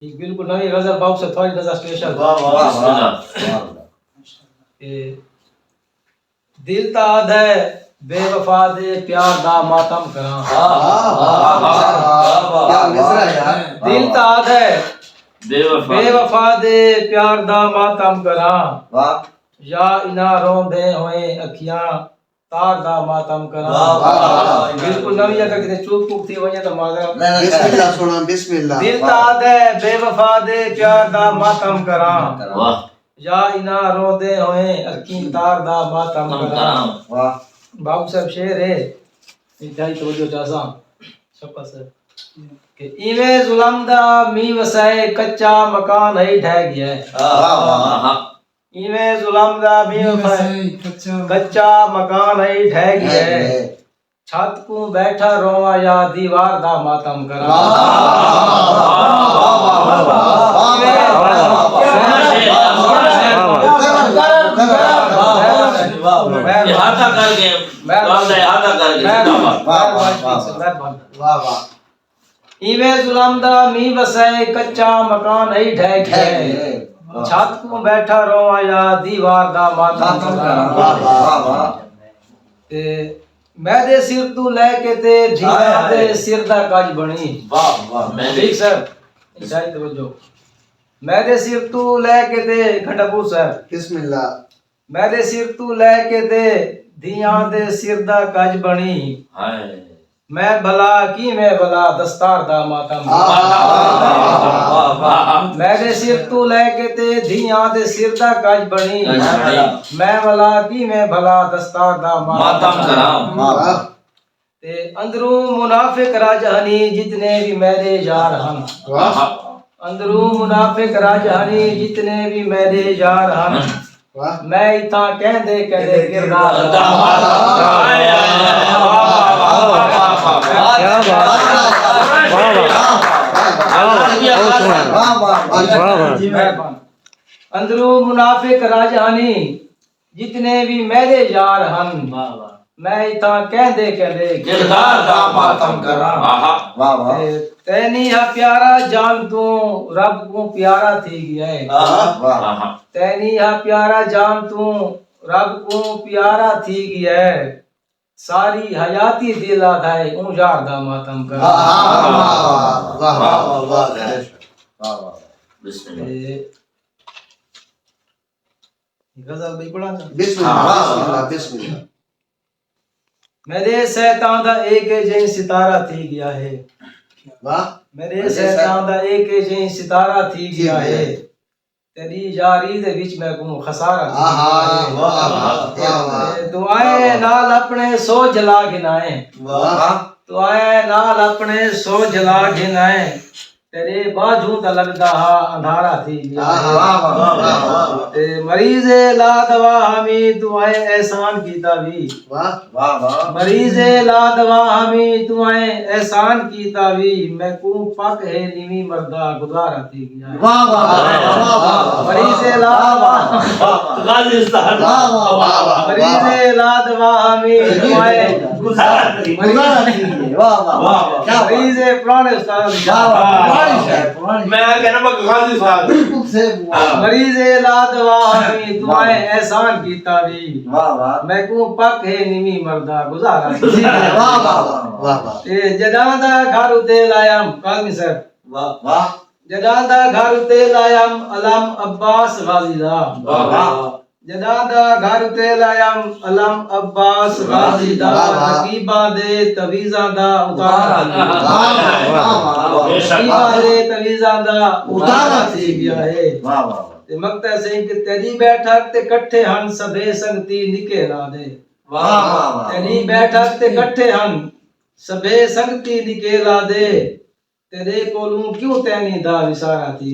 एक बिल्कुल नवी गजल बाप से थोड़ी नजर स्पेशल। वाह वाह वाह। दिल ताद है बेवफा दे प्यार दा मातम करा। दिल ताद है बेवफा दे प्यार दा मातम करा। या इना रोंदे होए अखियां तार दा मातम करा। बिल्कुल नवी अगर किते चूक चूक थी वने तो माजरा। बिस्मिल्लाह सुना बिस्मिल्लाह। दिल ताद है बेवफा दे प्यार दा मातम करा। या इना रोंदे होए अखियां तार दा मातम करा। वाह बाबू साहब शेर है इंतहाई तवज्जो चासा शपा सर कि इवे जुल्म दा मी वसाए कच्चा मकान है ढह गया है। इवे जुल्म दा मी वसाए कच्चा मकान है ढह गया है। छत को बैठा रोवा या दीवार दा मातम करा। हाथा कर गए हाथा कर वाह। इवे जुल्म दा मी वसाए कच्चा मकान है ढह गया है। छत को बैठा रोवा या दीवार दा मातम करा। ते मैदे सिर तू लेके ते धीया दे सिर दा काज बनी। वाह ठीक सर इंतहाई तवज्जो। मैदे सिर तू लेके ते घंटापुर साहब बिस्मिल्लाह। मैदे सिर तू लेके ते धीया दे सिर दा काज बनी। मैं भला की मैं भला दस्तार दा मातम। मैदे सिर तू लेके ते धीया दे सिर दा काज बनी। मैं भला की मैं भला दस्तार दा मातम। ते अंदरू मुनाफिक राजहानी जितने भी मेरे यार हन। अंदरू मुनाफिक राजहानी जितने भी मेरे यार हन। मैं इता कहंदे कहंदे किरदार अंदरू मुनाफिक राजहानी जितने भी मेरे यार हन। मैं इता कहंदे कहंदे किरदार दा मातम करा। तैनी हा प्यारा जान तू रब को प्यारा थी गया है। तैनी हा प्यारा जान तू रब को प्यारा थी गया है। सारी हयाती दिल आधाए ऊं यार दा मातम करा। गजल भाई पढ़ा था। बिस्मिल्लाह। मेरे शैतान दा एक जई सितारा थी गया है। मेरे शैतान दा एक जई सितारा थी गया है। तेरी यारी दे विच मैं को खसारा थी गया है। दुआएं नाल अपने सो जला गिनाए। दुआएं नाल अपने सो जला गिनाए। तेरे बाजू दा लगदा हा अंधारा थी गया है। ते मरीज़े ला दवा हमी दुआएं एहसान कीता भी। मरीज़े ला दवा हमी दुआएं एहसान कीता भी। मैं को पक है नीवी मर्दा गुजारा थी गया है। मरीज़े ला दवा मरीज़े ला दवा हमी दुआएं मरीज़े पुराने उस्ताद मैं कहना गाजी साहब मरीज़े ला दवा हमी दुआएं एहसान कीता भी। मैं को पक है नीवी मर्दा गुजारा थी। ते जदां दा घर उते लायम काज़मी साहब जदां दा घर उते लायम अलम अब्बास गाजी दा। जदां दा घर उते लायम अलम अब्बास गाजी दा। रकीबा दे तवीज़ां दा उतारा रकीबा दे तवीज़ां दा उतारा थी गया है। ते मकता से कि तेरी बैठक ते कट्ठे हन सबे संगती निके ला दे। तेरी बैठक ते कट्ठे हन सबे संगती निके ला दे। तेरे कोलू क्यों तैनी दा विसारा थी।